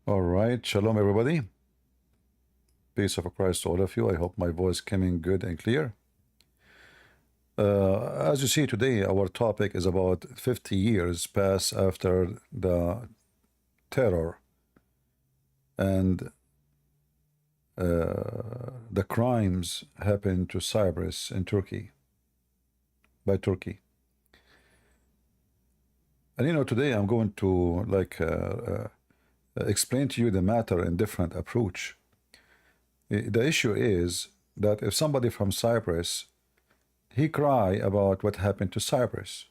All right, shalom everybody. Peace of Christ to all of you. I hope my voice coming good and clear. As you see today, our topic is about 50 years pass after the terror and the crimes happened to Cyprus in Turkey, by Turkey. And today I'm going to explain to you the matter in different approach. The issue is that if somebody from Cyprus, he cry about what happened to Cyprus.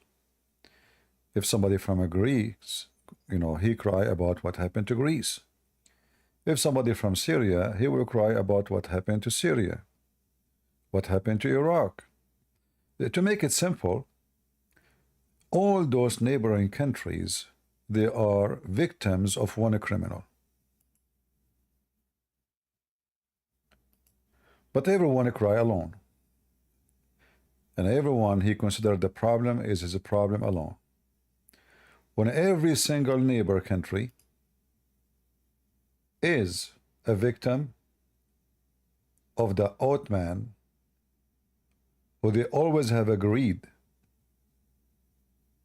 If somebody from Greece, he cry about what happened to Greece. If somebody from Syria, he will cry about what happened to Syria, what happened to Iraq. To make it simple, all those neighboring countries, they are victims of one criminal. But everyone cry alone. And everyone he considered the problem is his problem alone. When every single neighbor country is a victim of the Ottoman, who they always have agreed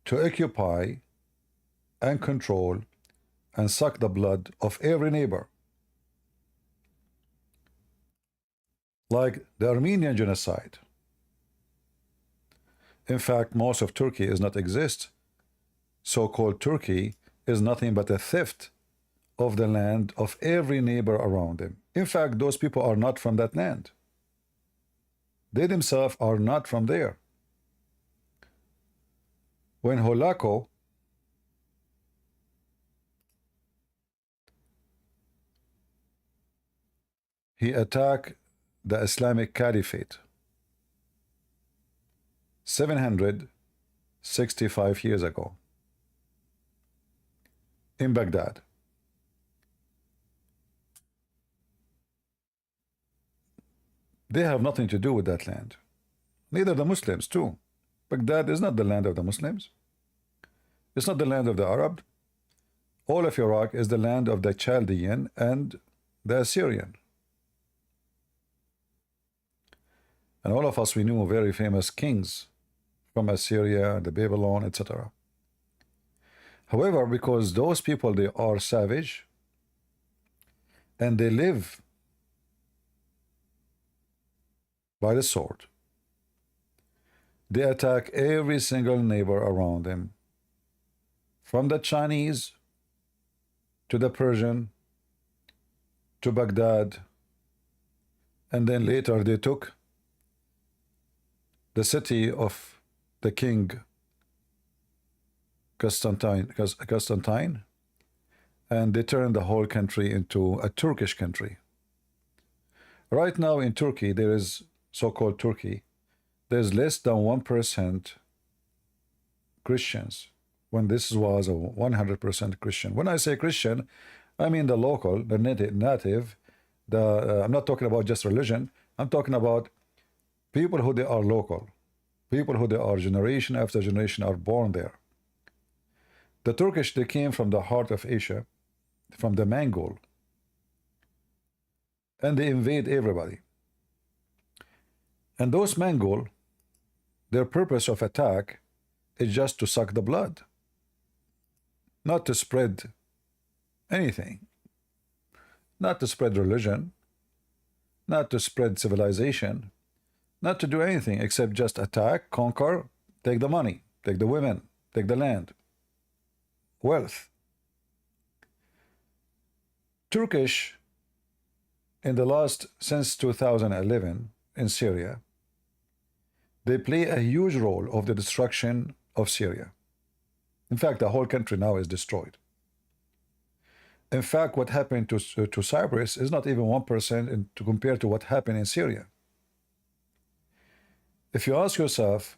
to occupy and control and suck the blood of every neighbor. Like the Armenian genocide. In fact, most of Turkey does not exist. So-called Turkey is nothing but a theft of the land of every neighbor around them. In fact, those people are not from that land. They themselves are not from there. When Holako he attacked the Islamic Caliphate 765 years ago in Baghdad. They have nothing to do with that land. Neither the Muslims too. Baghdad is not the land of the Muslims. It's not the land of the Arab. All of Iraq is the land of the Chaldean and the Assyrian. And all of us, we knew very famous kings from Assyria, the Babylon, etc. However, because those people, they are savage and they live by the sword, they attack every single neighbor around them, from the Chinese to the Persian to Baghdad, and then later they took the city of the king Constantine, and they turned the whole country into a Turkish country. Right now in Turkey, there is so-called Turkey, there's less than 1% Christians, when this was a 100% Christian. When I say Christian, I mean the local, the native, I'm not talking about just religion, I'm talking about people who they are local, people who they are generation after generation are born there. The Turkish, they came from the heart of Asia, from the Mongol, and they invade everybody. And those Mongol, their purpose of attack is just to suck the blood, not to spread anything, not to spread religion, not to spread civilization, not to do anything except just attack, conquer, take the money, take the women, take the land, wealth. Turkish, in the last, since 2011 in Syria, they play a huge role of the destruction of Syria. In fact, the whole country now is destroyed. In fact, what happened to Cyprus is not even 1% to compare to what happened in Syria. If you ask yourself,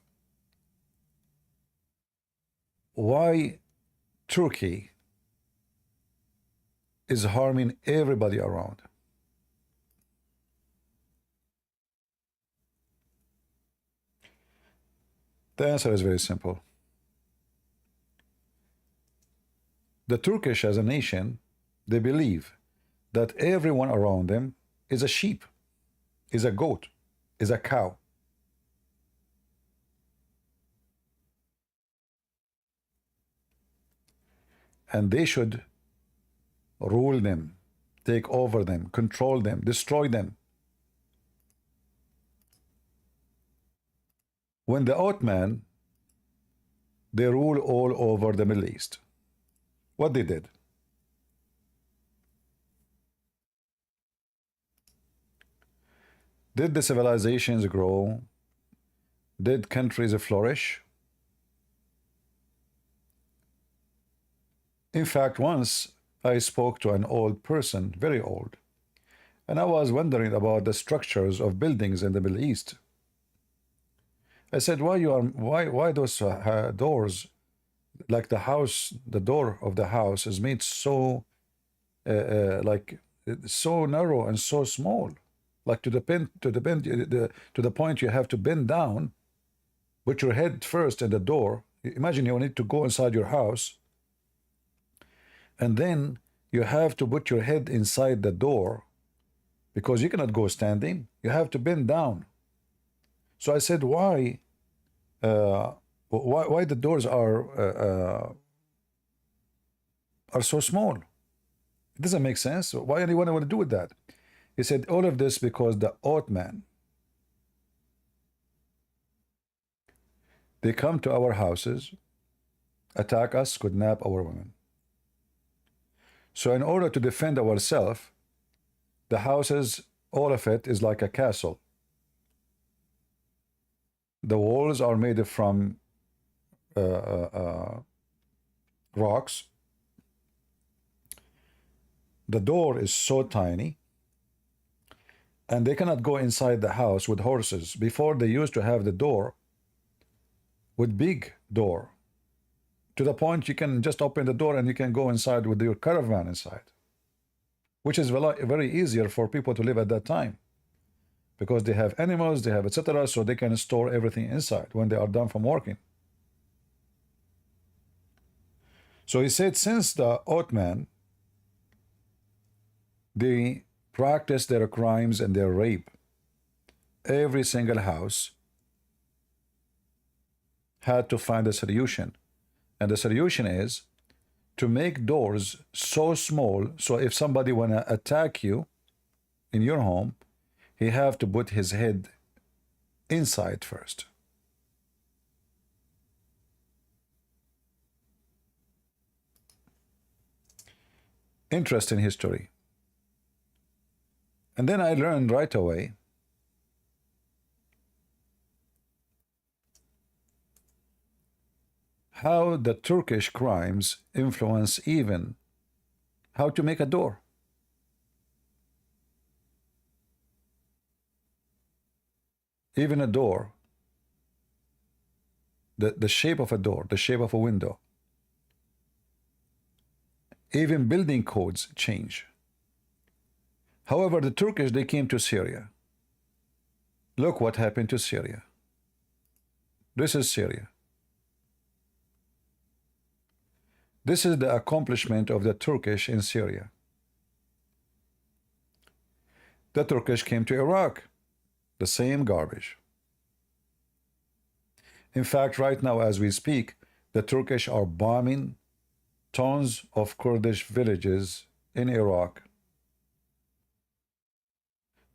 why Turkey is harming everybody around? The answer is very simple. The Turkish as a nation, They believe that everyone around them is a sheep, is a goat, is a cow. And they should rule them, take over them, control them, destroy them. When the Ottoman, they rule all over the Middle East. What they did? Did the civilizations grow? Did countries flourish? In fact, once I spoke to an old person, very old, and I was wondering about the structures of buildings in the Middle East. I said, why those doors, like the house, the door of the house is made so like so narrow and so small, like to the point you have to bend down, put your head first in the door. Imagine you need to go inside your house, and then you have to put your head inside the door because you cannot go standing. You have to bend down. So I said, why the doors are so small? It doesn't make sense. Why anyone want to do with that? He said, all of this because the Ottoman, they come to our houses, attack us, kidnap our women. So in order to defend ourselves, the houses, all of it is like a castle. The walls are made from rocks. The door is so tiny, and they cannot go inside the house with horses. Before, they used to have the door with big door, to the point you can just open the door and you can go inside with your caravan inside, which is very easier for people to live at that time, because they have animals, they have etc., so they can store everything inside when they are done from working. So he said, since the Ottoman, they practice their crimes and their rape, every single house had to find a solution. And the solution is to make doors so small, so if somebody want to attack you in your home, he have to put his head inside first. Interesting history. And then I learned right away how the Turkish crimes influence even how to make a door. Even a door, the shape of a door, the shape of a window, even building codes change. However, the Turkish, they came to Syria. Look what happened to Syria. This is Syria. This is the accomplishment of the Turkish in Syria. The Turkish came to Iraq. The same garbage. In fact, right now as we speak, the Turkish are bombing tons of Kurdish villages in Iraq.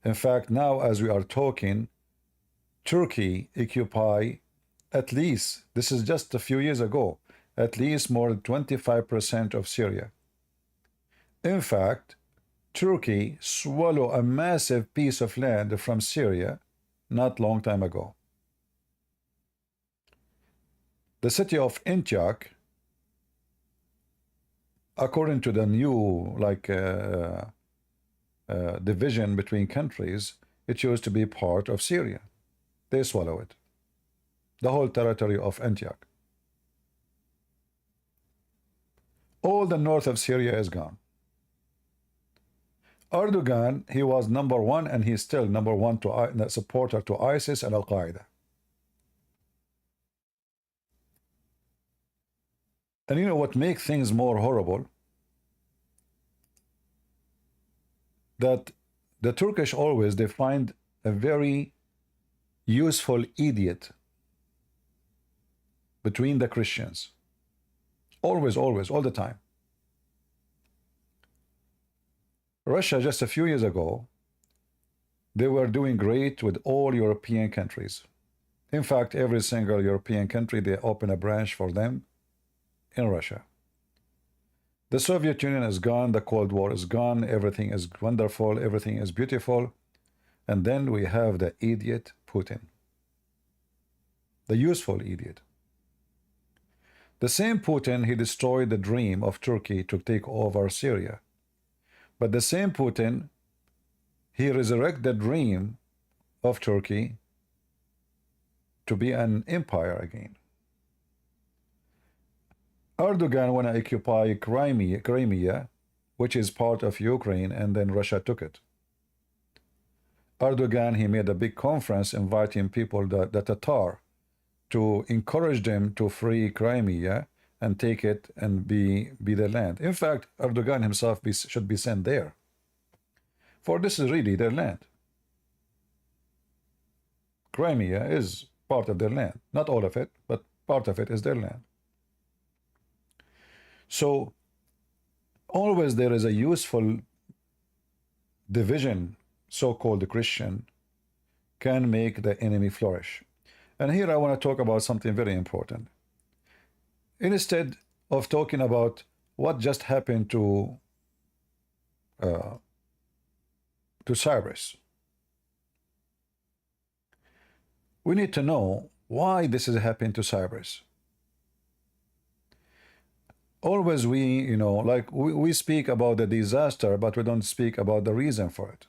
In fact, now as we are talking, Turkey occupy at least, this is just a few years ago, at least more than 25% of Syria. In fact, Turkey swallowed a massive piece of land from Syria not long time ago. The city of Antioch, according to the new division between countries, it used to be part of Syria. They swallow it. The whole territory of Antioch. All the north of Syria is gone. Erdogan, he was number one, and he's still number one to supporter to ISIS and Al-Qaeda. And you know what makes things more horrible? that the Turkish always, they find a very useful idiot between the Christians. Always, always, all the time. Russia, just a few years ago, they were doing great with all European countries. In fact, every single European country, they open a branch for them in Russia. The Soviet Union is gone, the Cold War is gone, everything is wonderful, everything is beautiful. And then we have the idiot Putin, the useful idiot. The same Putin, he destroyed the dream of Turkey to take over Syria. But the same Putin, he resurrected the dream of Turkey to be an empire again. Erdogan want to occupy Crimea, which is part of Ukraine, and then Russia took it. Erdogan, he made a big conference inviting people, the Tatar, to encourage them to free Crimea and take it and be their land. In fact, Erdogan himself should be sent there, for this is really their land. Crimea is part of their land. Not all of it, but part of it is their land. So always there is a useful division, so-called Christian, can make the enemy flourish. And here I want to talk about something very important. Instead of talking about what just happened to Cyprus, we need to know why this is happening to Cyprus. Always we, like we speak about the disaster, but we don't speak about the reason for it.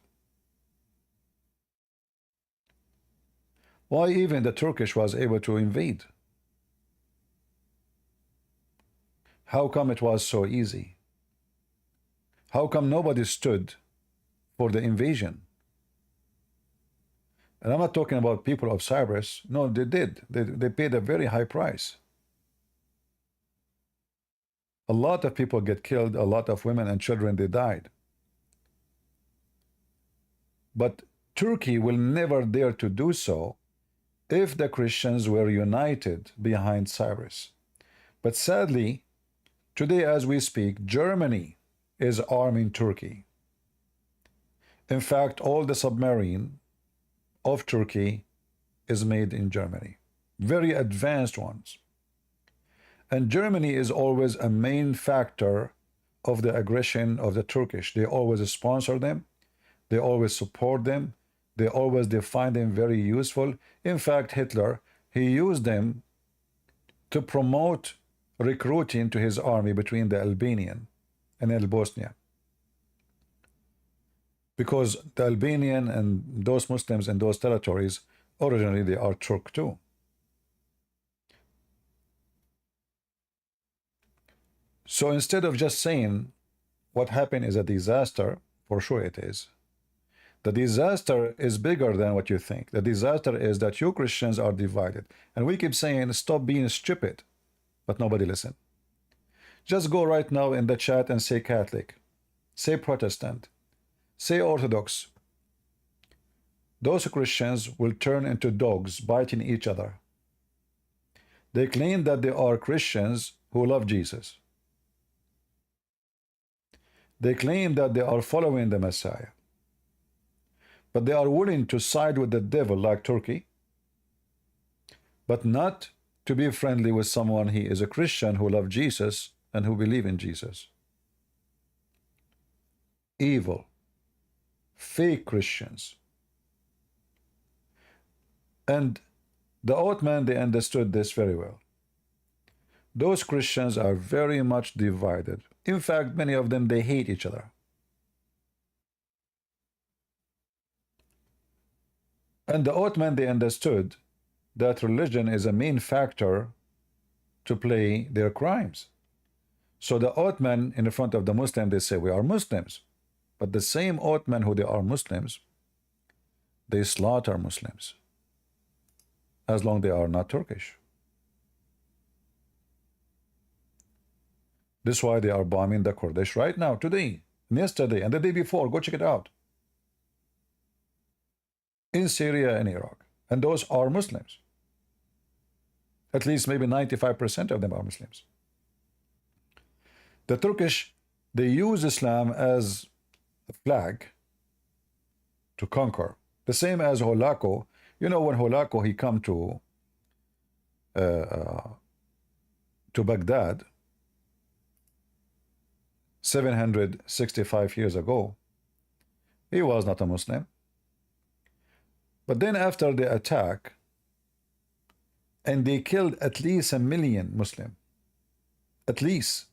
Why even the Turkish was able to invade? How come it was so easy? How come nobody stood for the invasion? And I'm not talking about people of Cyprus. No, they did. They paid a very high price. A lot of people get killed. A lot of women and children, they died. But Turkey will never dare to do so if the Christians were united behind Cyprus. But sadly, today as we speak, Germany is arming Turkey. In fact, all the submarine of Turkey is made in Germany. Very advanced ones. And Germany is always a main factor of the aggression of the Turkish. They always sponsor them. They always support them. They find them very useful. In fact, Hitler, he used them to promote recruiting to his army between the Albanian and El Bosnia. Because the Albanian and those Muslims in those territories, originally they are Turk too. So instead of just saying what happened is a disaster, for sure it is. The disaster is bigger than what you think. The disaster is that you Christians are divided. And we keep saying, stop being stupid. But nobody listen. Just go right now in the chat and say Catholic. Say Protestant. Say Orthodox. Those Christians will turn into dogs biting each other. They claim that they are Christians who love Jesus. They claim that they are following the Messiah. But they are willing to side with the devil like Turkey, but not to be friendly with someone he is a Christian who loves Jesus and who believes in Jesus. Evil, fake Christians. And the Ottoman, they understood this very well. Those Christians are very much divided. In fact, many of them, they hate each other. And the Ottoman, they understood that religion is a main factor to play their crimes. So the Ottoman, in front of the Muslim, they say, we are Muslims. But the same Ottoman who they are Muslims, they slaughter Muslims, as long as they are not Turkish. This is why they are bombing the Kurdish right now, today, and yesterday, and the day before. Go check it out. in Syria and Iraq. And those are Muslims. At least maybe 95% of them are Muslims. The Turkish, they use Islam as a flag to conquer. The same as Holako. You know, when Holako, he come to Baghdad 765 years ago, he was not a Muslim. But then after the attack, and they killed at least 1 million Muslim, at least.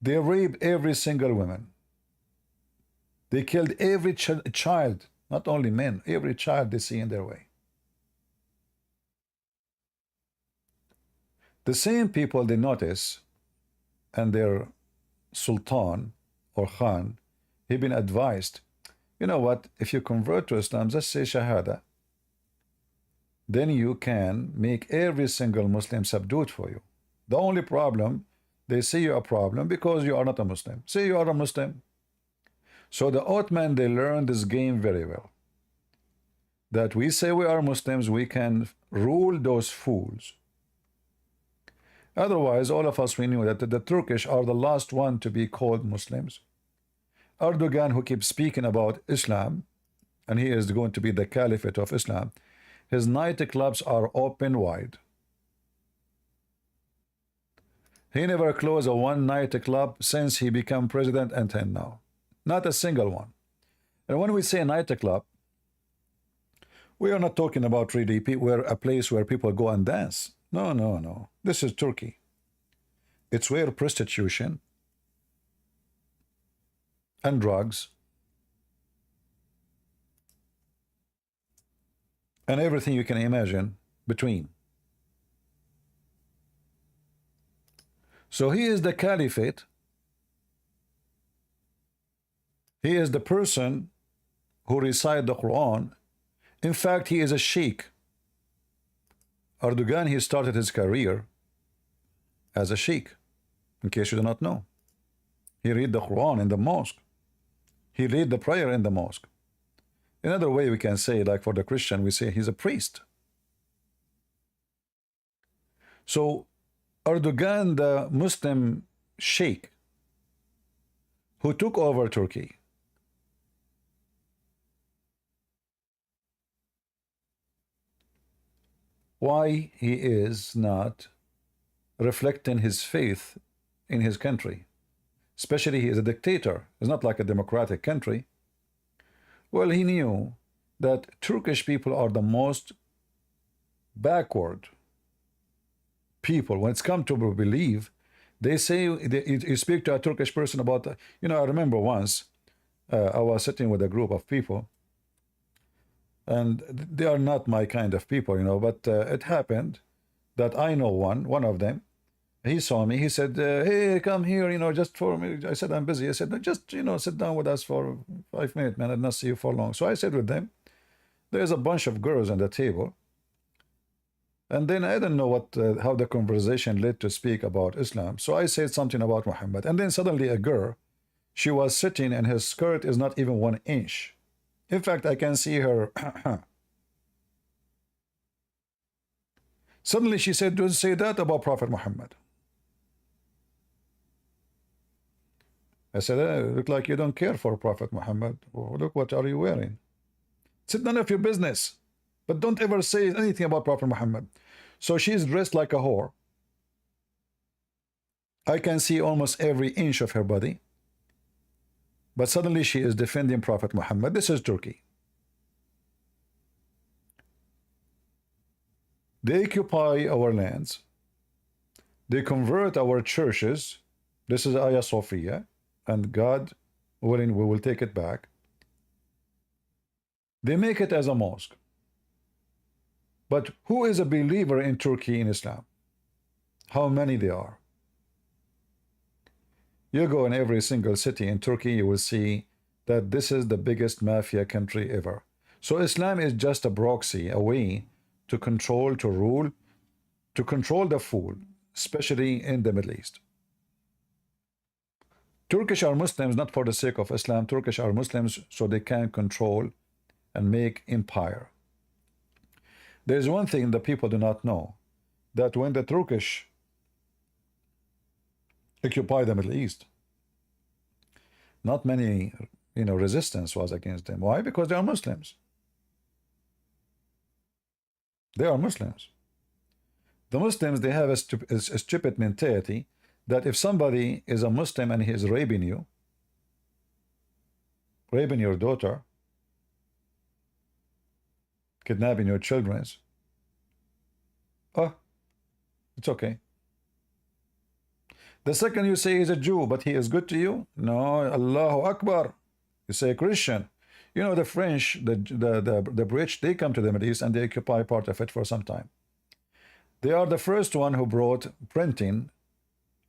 They raped every single woman. They killed every child, not only men, every child they see in their way. The same people they notice, and their Sultan or Khan, he been advised, you know what, if you convert to Islam, just say Shahada, then you can make every single Muslim subdued for you. The only problem, they see you a problem because you are not a Muslim. Say you are a Muslim. So the Ottoman, they learned this game very well. That we say we are Muslims, we can rule those fools. Otherwise, all of us, we knew that the Turkish are the last one to be called Muslims. Erdogan, who keeps speaking about Islam, and he is going to be the caliphate of Islam, his nightclubs are open wide. He never closed a one nightclub since he became president until now. Not a single one. And when we say nightclub, we are not talking about really a place where people go and dance. No, no, no. This is Turkey. It's where prostitution and drugs and everything you can imagine between. So he is the caliphate. He is the person who recites the Quran. In fact, he is a sheikh. Erdogan, he started his career as a sheikh, in case you do not know. He read the Quran in the mosque. He read the prayer in the mosque. Another way we can say, like for the Christian, we say he's a priest. So Erdogan, the Muslim sheikh who took over Turkey, why he is not reflecting his faith in his country, especially he is a dictator. It's not like a democratic country. Well, he knew that Turkish people are the most backward people when it's come to believe. They say, you speak to a Turkish person about, you know, I remember once I was sitting with a group of people, and they are not my kind of people, you know, but it happened that I know one of them. He saw me, he said, hey, come here, you know, just for me. I said, I'm busy. I said, no, just, you know, sit down with us for 5 minutes, man. I'll not see you for long. So I said with them, there's a bunch of girls on the table. And then I don't know what, how the conversation led to speak about Islam. So I said something about Muhammad. And then suddenly a girl, she was sitting and her skirt is not even 1 inch. In fact, I can see her. Suddenly she said, don't say that about Prophet Muhammad. I said, look like you don't care for Prophet Muhammad. Oh, look, what are you wearing? It's none of your business. But don't ever say anything about Prophet Muhammad. So she's dressed like a whore. I can see almost every inch of her body. But suddenly she is defending Prophet Muhammad. This is Turkey. They occupy our lands. They convert our churches. This is Hagia Sophia. And God willing, we will take it back. They make it as a mosque. But who is a believer in Turkey in Islam? How many they are? You go in every single city in Turkey, you will see that this is the biggest mafia country ever. So Islam is just a proxy, a way to control, to rule, to control the fool, especially in the Middle East. Turkish are Muslims not for the sake of Islam. Turkish are Muslims so they can control and make empire. There is one thing that people do not know, that when the Turkish occupy the Middle East, not many resistance was against them. Why? Because they are Muslims. They are Muslims. The Muslims, they have a stupid mentality that if somebody is a Muslim and he is raping you, raping your daughter, kidnapping your children, oh, it's okay. The second you say he's a Jew, but he is good to you, no, Allahu Akbar. You say Christian. You know, the French, the British, they come to the Middle East and they occupy part of it for some time. They are the first one who brought printing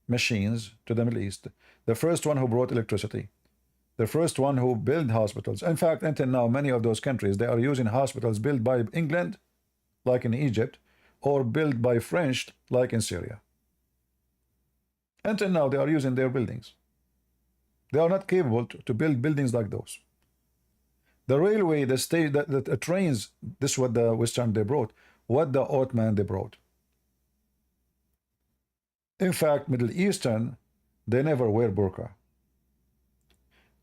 machines to the Middle East. The first one who brought electricity. The first one who built hospitals. In fact, until now, many of those countries, they are using hospitals built by England, like in Egypt, or built by French, like in Syria. Until now, they are using their buildings. They are not capable to build buildings like those. The railway, the state, the trains, this is what the Western they brought, what the Ottoman they brought. In fact, Middle Eastern, they never wear burqa.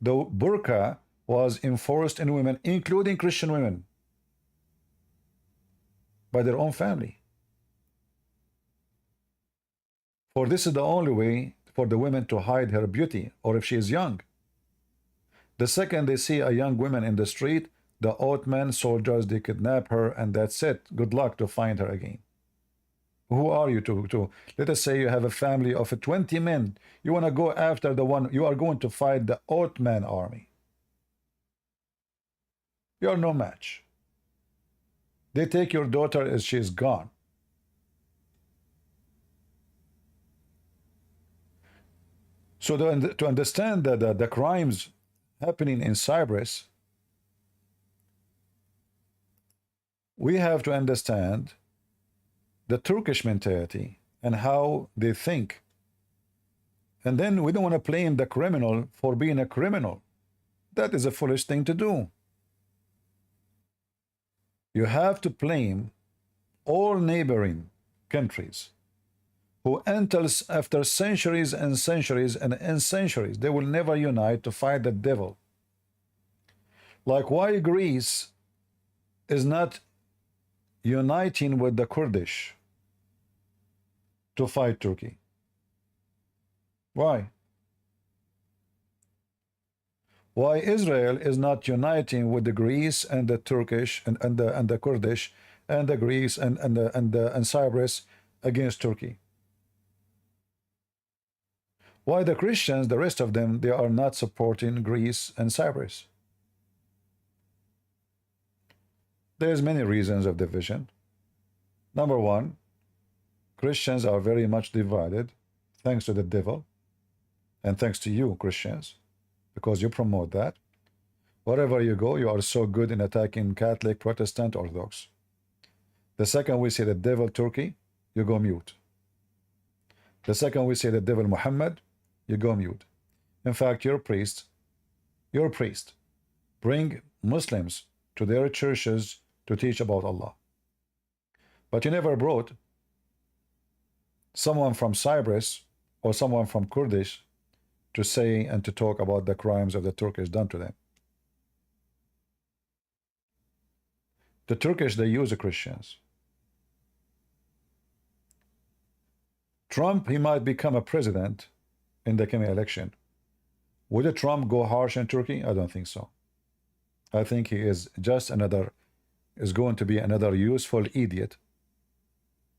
The burqa was enforced in women, including Christian women, by their own family. For this is the only way for the women to hide her beauty, or if she is young. The second they see a young woman in the street, the Ottoman soldiers, they kidnap her, and that's it. Good luck to find her again. Who are you to let us say you have a family of 20 men. You want to go after the one, you are going to fight the Ottoman army. You are no match. They take your daughter as she is gone. So to understand the crimes happening in Cyprus, we have to understand the Turkish mentality and how they think. And then we don't want to blame the criminal for being a criminal. That is a foolish thing to do. You have to blame all neighboring countries who until after centuries and centuries and centuries, they will never unite to fight the devil. Like why Greece is not uniting with the Kurdish to fight Turkey. Why? Why Israel is not uniting with the Greece and the Turkish and the Kurdish and the Greece and Cyprus against Turkey? Why the Christians, the rest of them, they are not supporting Greece and Cyprus? There's many reasons of division. Number one, Christians are very much divided, thanks to the devil, and thanks to you, Christians, because you promote that. Wherever you go, you are so good in attacking Catholic, Protestant, Orthodox. The second we say the devil Turkey, you go mute. The second we say the devil Muhammad, you go mute. In fact, your priest, bring Muslims to their churches to teach about Allah. But you never brought someone from Cyprus or someone from Kurdish to say and to talk about the crimes of the Turkish done to them. The Turkish, they use the Christians. Trump, he might become a president in the coming election. Would Trump go harsh in Turkey? I don't think so. I think he is just is going to be another useful idiot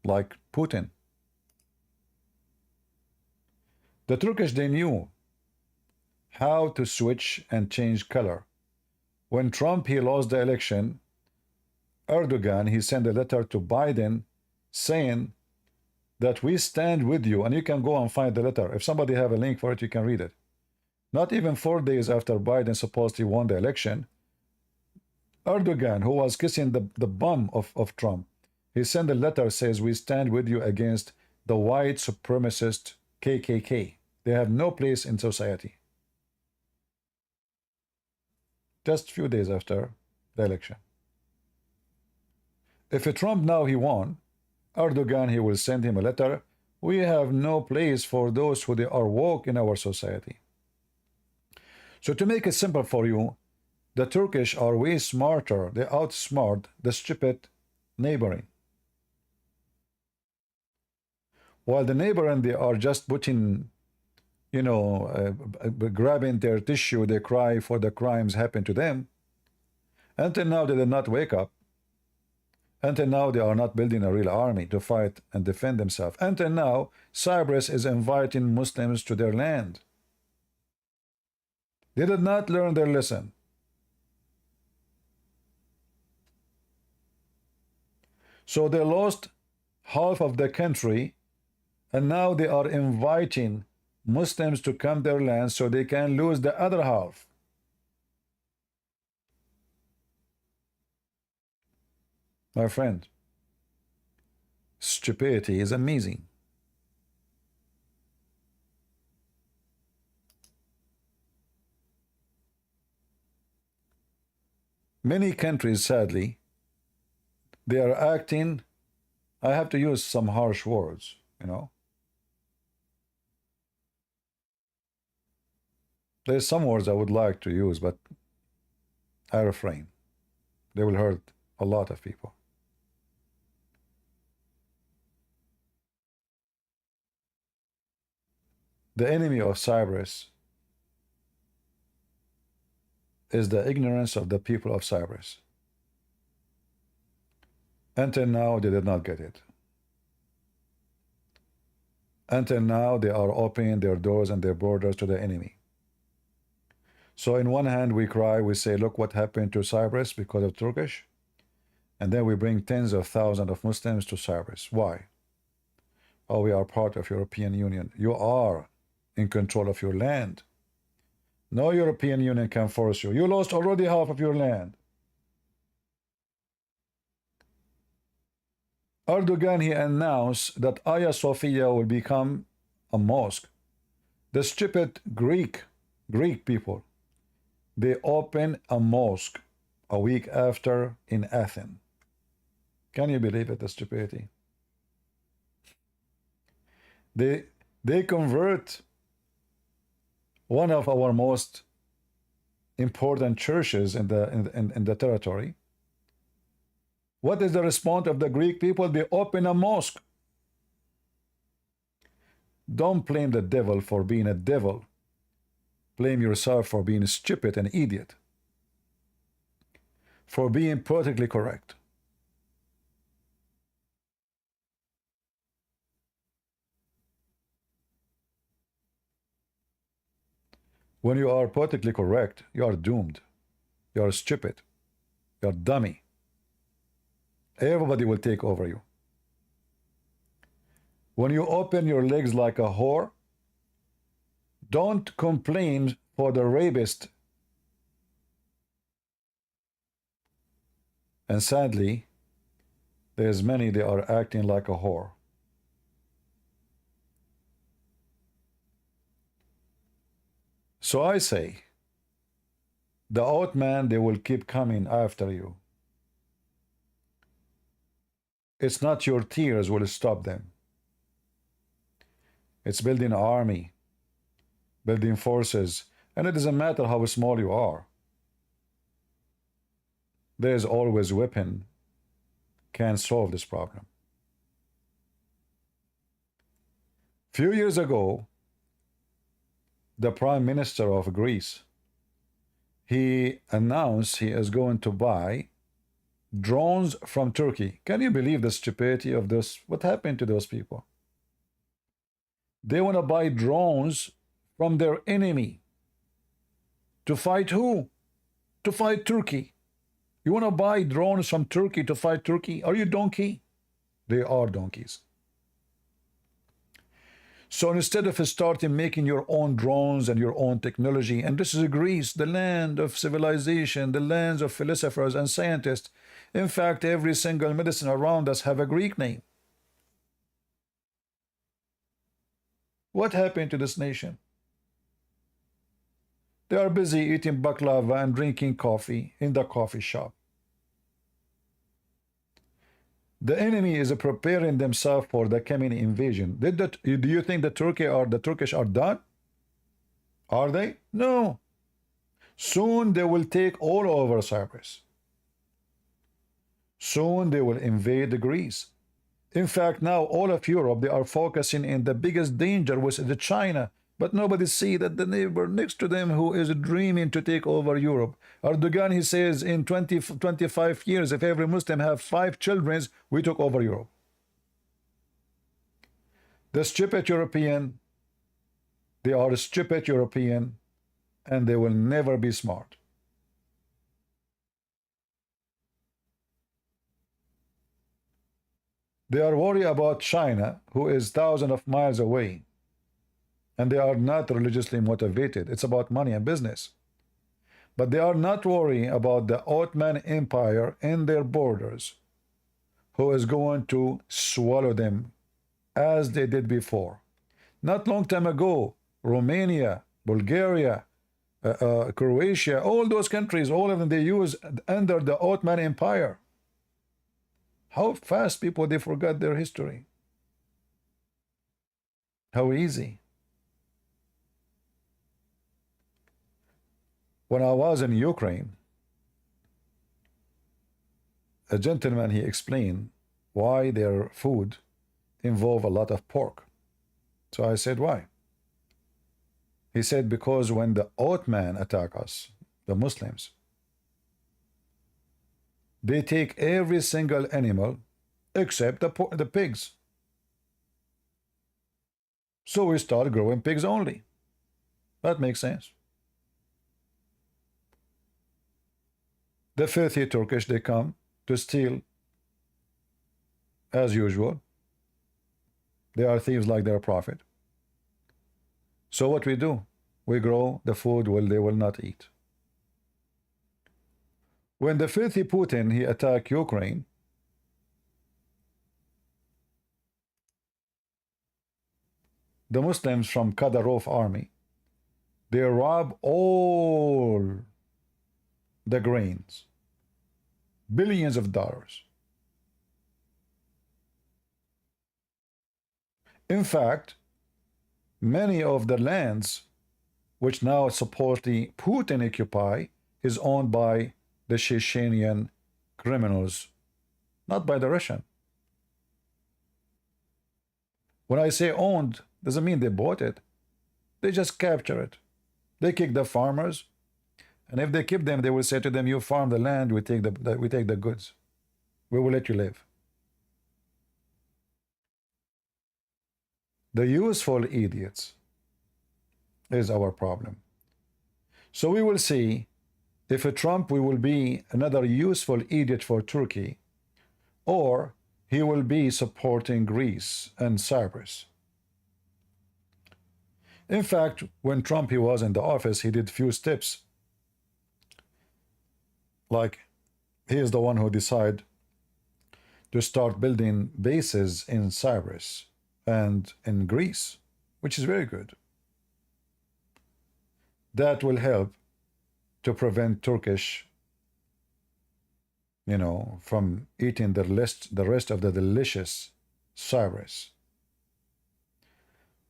like Putin. The Turkish, they knew how to switch and change color. When Trump, he lost the election, Erdogan, he sent a letter to Biden saying that we stand with you, and you can go and find the letter. If somebody have a link for it, you can read it. Not even 4 days after Biden supposedly won the election, Erdogan, who was kissing the bum of Trump, he sent a letter, says we stand with you against the white supremacist KKK. They have no place in society. just a few days after the election. If Trump now he won, Erdogan he will send him a letter. We have no place for those who they are woke in our society. So to make it simple for you, the Turkish are way smarter. They outsmart the stupid neighboring. While the neighboring, they are just putting, you know, grabbing their tissue, they cry for the crimes happened to them. Until now, they did not wake up. Until now, they are not building a real army to fight and defend themselves. Until now, Cyprus is inviting Muslims to their land. They did not learn their lesson. So they lost half of the country, and now they are inviting Muslims to come their land so they can lose the other half. My friend, stupidity is amazing. Many countries, sadly, they are acting, I have to use some harsh words, you know. There's some words I would like to use, but I refrain. They will hurt a lot of people. The enemy of Cyprus is the ignorance of the people of Cyprus. Until now, they did not get it. Until now, they are opening their doors and their borders to the enemy. So in one hand, we cry, we say, look what happened to Cyprus because of Turkish. And then we bring tens of thousands of Muslims to Cyprus. Why? Oh, we are part of European Union. You are in control of your land. No European Union can force you. You lost already half of your land. Erdogan, he announced that Hagia Sophia will become a mosque. The stupid Greek people, they open a mosque a week after in Athens. Can you believe it, the stupidity? They convert one of our most important churches in the territory. What is the response of the Greek people? They open a mosque. Don't blame the devil for being a devil. Blame yourself for being stupid and idiot. For being politically correct. When you are politically correct, you are doomed. You are stupid. You are dummy. Everybody will take over you. When you open your legs like a whore, don't complain for the rapist. And sadly, there's many they are acting like a whore. So I say, the old man, they will keep coming after you. It's not your tears will stop them. It's building an army, building forces, and it doesn't matter how small you are. There's always weapon can solve this problem. Few years ago, the Prime Minister of Greece, he announced he is going to buy drones from Turkey. Can you believe the stupidity of this? What happened to those people? They want to buy drones from their enemy. To fight who? To fight Turkey. You want to buy drones from Turkey to fight Turkey? Are you donkey? They are donkeys. So instead of starting making your own drones and your own technology, and this is Greece, the land of civilization, the land of philosophers and scientists. In fact, every single medicine around us have a Greek name. What happened to this nation? They are busy eating baklava and drinking coffee in the coffee shop. The enemy is preparing themselves for the coming invasion. Do you think the Turkish are done? Are they? No. Soon they will take all over Cyprus. Soon they will invade Greece. In fact, now all of Europe, they are focusing in the biggest danger, which is China. But nobody see that the neighbor next to them who is dreaming to take over Europe. Erdogan, he says, in 25 years, if every Muslim have 5 children, we took over Europe. The stupid European, they are stupid European, and they will never be smart. They are worried about China, who is thousands of miles away. And they are not religiously motivated. It's about money and business. But they are not worrying about the Ottoman Empire in their borders, who is going to swallow them as they did before. Not long time ago, Romania, Bulgaria, Croatia, all those countries, all of them, they used under the Ottoman Empire. How fast people, they forgot their history. How easy. When I was in Ukraine, a gentleman, he explained why their food involve a lot of pork. So I said, why? He said, because when the Ottoman attack us, the Muslims, they take every single animal except the pigs. So we start growing pigs only. That makes sense. The filthy Turkish, they come to steal as usual. They are thieves like their prophet. So what we do? We grow the food they will not eat. When the filthy Putin, he attacked Ukraine, the Muslims from Kadyrov army, they rob all the grains, billions of dollars. In fact, many of the lands which now supposedly Putin occupy is owned by the Chechenian criminals, not by the Russian. When I say owned, doesn't mean they bought it. They just capture it. They kick the farmers, and if they keep them, they will say to them, you farm the land, we take the goods. We will let you live. The useful idiots is our problem. So we will see if a Trump will be another useful idiot for Turkey, or he will be supporting Greece and Cyprus. In fact, when Trump he was in the office, he did few steps. Like, he is the one who decided to start building bases in Cyprus and in Greece, which is very good. That will help to prevent Turkish, from eating the rest of the delicious Cyprus.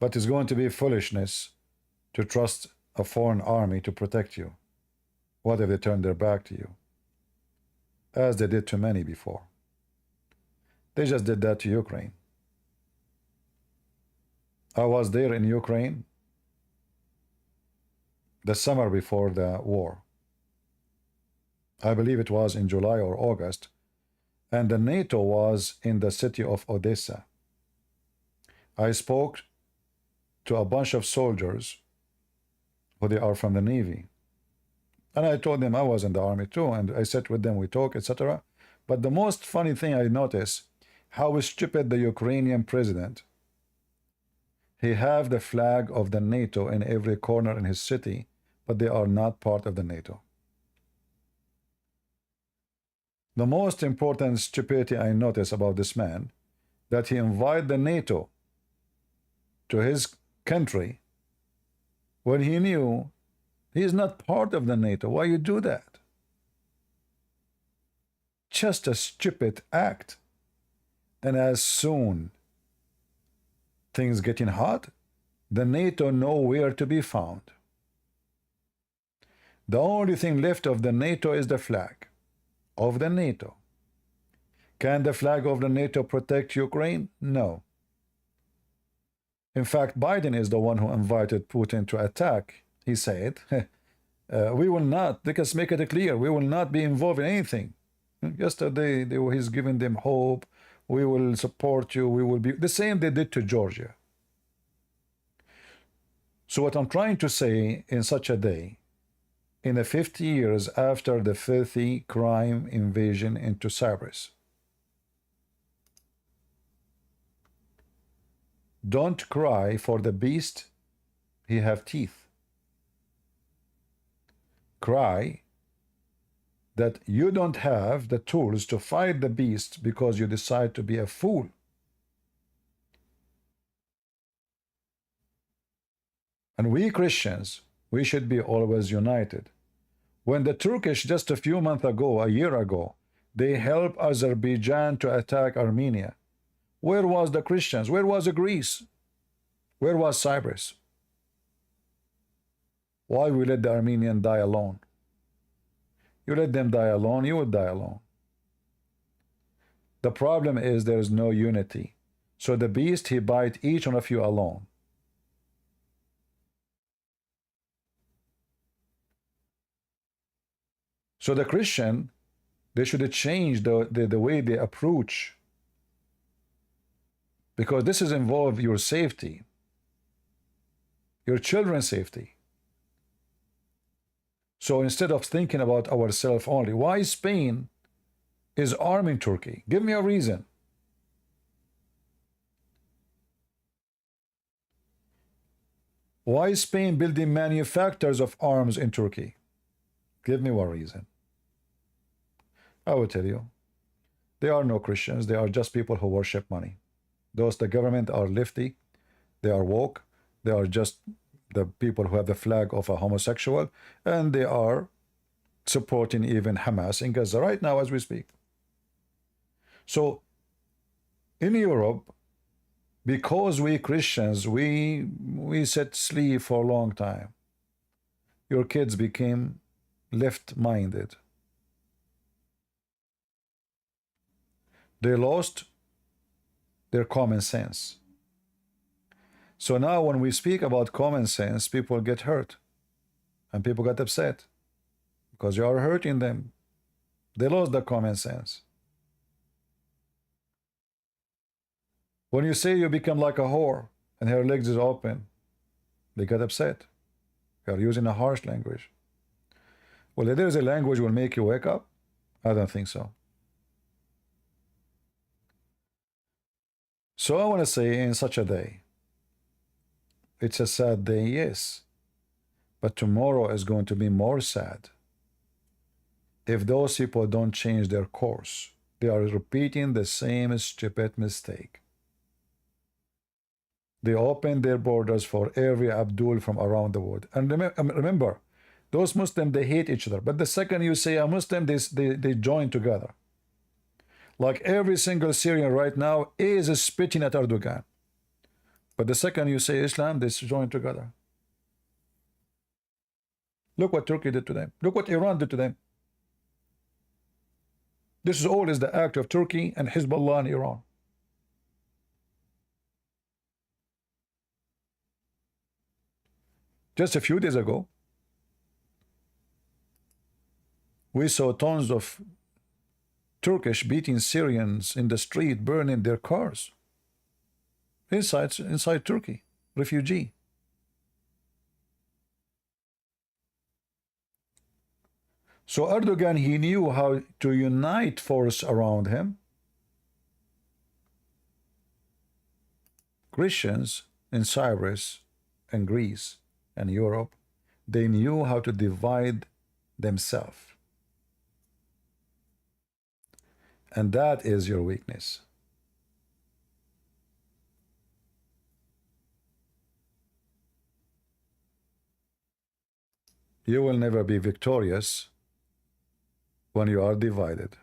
But it's going to be foolishness to trust a foreign army to protect you. What if they turn their back to you? As they did to many before. They just did that to Ukraine. I was there in Ukraine the summer before the war. I believe it was in July or August, and the NATO was in the city of Odessa. I spoke to a bunch of soldiers who they are from the Navy, and I told them I was in the army too, and I sat with them, we talk, etc. But the most funny thing I noticed, how stupid the Ukrainian president, he have the flag of the NATO in every corner in his city, but they are not part of the NATO. The most important stupidity I notice about this man, that he invited the NATO to his country when he knew He is not part of the NATO. Why you do that? Just a stupid act. And as soon things getting hot, the NATO nowhere to be found. The only thing left of the NATO is the flag of the NATO. Can the flag of the NATO protect Ukraine? No. In fact, Biden is the one who invited Putin to attack. He said, we will not, let's make it clear, we will not be involved in anything. Yesterday, he's giving them hope. We will support you. We will be the same they did to Georgia. So what I'm trying to say in such a day, in the 50 years after the filthy crime invasion into Cyprus, don't cry for the beast, he have teeth. Cry that you don't have the tools to fight the beast because you decide to be a fool. And we Christians, we should be always united. When the Turkish just a few months ago, a year ago, they helped Azerbaijan to attack Armenia, where was the Christians? Where was Greece? Where was Cyprus? Why we let the Armenian die alone? You let them die alone, you would die alone. The problem is there is no unity. So the beast, he bite each one of you alone. So the Christian, they should change the way they approach, because this is involve your safety, your children's safety. So instead of thinking about ourselves only, why Spain is arming Turkey? Give me a reason. Why is Spain building manufacturers of arms in Turkey? Give me one reason. I will tell you. They are no Christians. They are just people who worship money. Those the government are lefty. They are woke. They are just the people who have the flag of a homosexual. And they are supporting even Hamas in Gaza right now as we speak. So in Europe, because we Christians, we sat sleep for a long time. Your kids became left-minded. They lost their common sense. So now when we speak about common sense, people get hurt. And people get upset. Because you are hurting them. They lost their common sense. When you say you become like a whore and her legs is open, they get upset. You are using a harsh language. Well, if there is a language will make you wake up, I don't think so. So I want to say in such a day, it's a sad day, yes, but tomorrow is going to be more sad. If those people don't change their course, they are repeating the same stupid mistake. They open their borders for every Abdul from around the world. And remember, those Muslims, they hate each other. But the second you say a Muslim, they join together. Like every single Syrian right now is spitting at Erdogan. But the second you say Islam, they join together. Look what Turkey did to them. Look what Iran did to them. This is all is the act of Turkey and Hezbollah and Iran. Just a few days ago, we saw tons of Turkish beating Syrians in the street, burning their cars. Inside Turkey, refugee. So Erdogan, he knew how to unite force around him. Christians in Cyprus and Greece and Europe, they knew how to divide themselves. And that is your weakness. You will never be victorious when you are divided.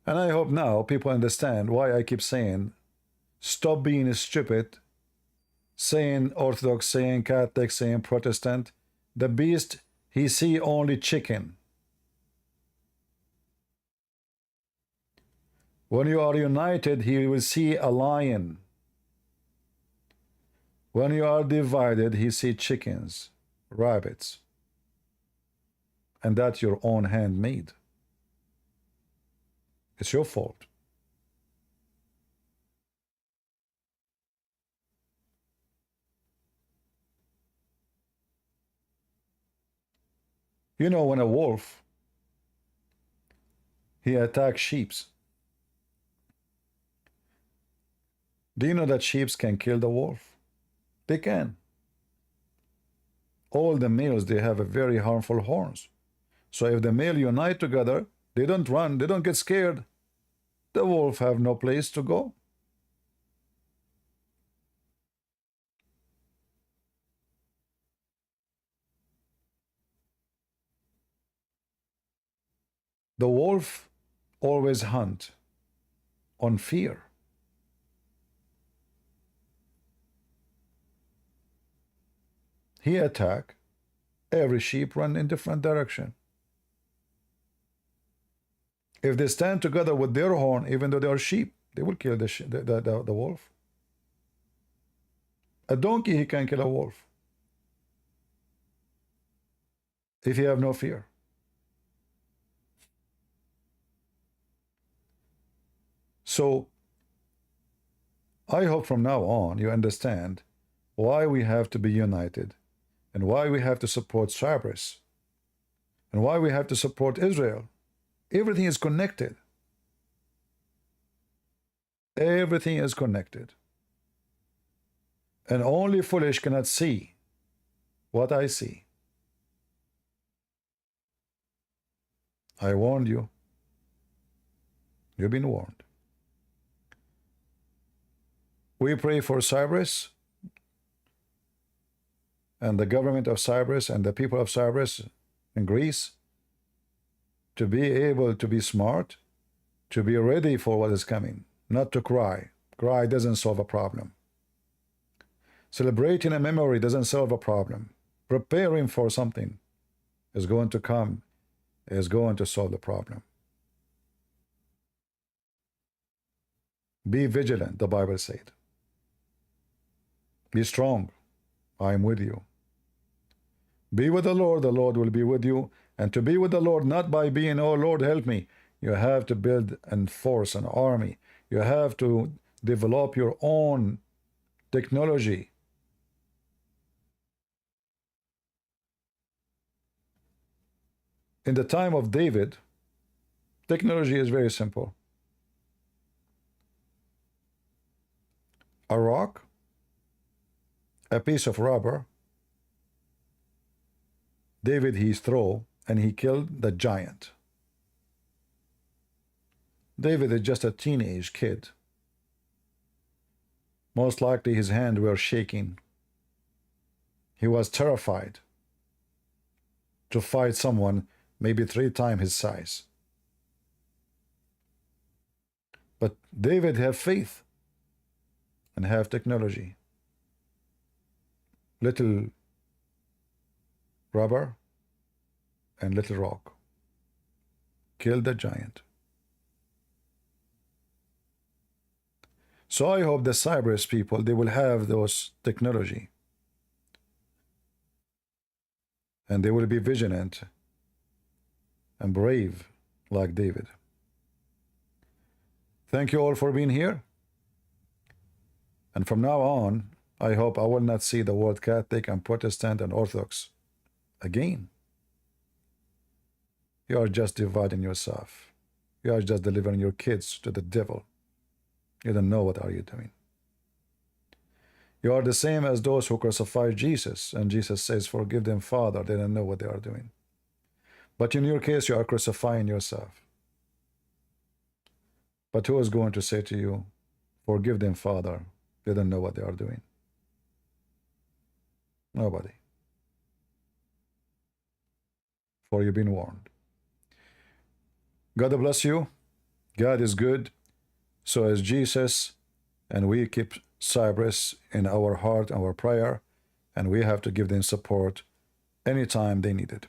And I hope now people understand why I keep saying, stop being stupid, saying Orthodox, saying Catholic, saying Protestant. The beast, he see only chicken. When you are united, he will see a lion. When you are divided, he see chickens, rabbits. And that's your own handmade. It's your fault. You know, when a wolf, he attacks sheep. Do you know that sheep can kill the wolf? They can. All the males, they have a very harmful horns. So if the male unite together, they don't run, they don't get scared. The wolf have no place to go. The wolf always hunt on fear. He attack, every sheep run in different direction. If they stand together with their horn, even though they are sheep, they will kill the wolf. A donkey, he can kill a wolf if he have no fear. So I hope from now on you understand why we have to be united and why we have to support Cyprus and why we have to support Israel. Everything is connected. Everything is connected. And only foolish cannot see what I see. I warned you. You've been warned. We pray for Cyprus and the government of Cyprus and the people of Cyprus in Greece to be able to be smart, to be ready for what is coming, not to cry. Cry doesn't solve a problem. Celebrating a memory doesn't solve a problem. Preparing for something is going to come, is going to solve the problem. Be vigilant, the Bible said. Be strong. I am with you. Be with the Lord will be with you. And to be with the Lord, not by being, oh Lord, help me. You have to build and force an army. You have to develop your own technology. In the time of David, technology is very simple. A rock, a piece of rubber. David, he threw and he killed the giant. David is just a teenage kid. Most likely his hands were shaking. He was terrified to fight someone maybe 3 times his size. But David had faith and have technology. Little rubber and little rock killed the giant. So I hope the Cyprus people, they will have those technology and they will be vigilant and brave like David. Thank you all for being here. And from now on, I hope I will not see the word Catholic and Protestant and Orthodox again. You are just dividing yourself. You are just delivering your kids to the devil. You don't know what are you doing. You are the same as those who crucified Jesus, and Jesus says, forgive them, Father, they don't know what they are doing. But in your case, you are crucifying yourself. But who is going to say to you, Forgive them, Father. They don't know what they are doing. Nobody. For you've been warned. God bless you. God is good. So is Jesus. And we keep Cyprus in our heart, our prayer. And we have to give them support anytime they need it.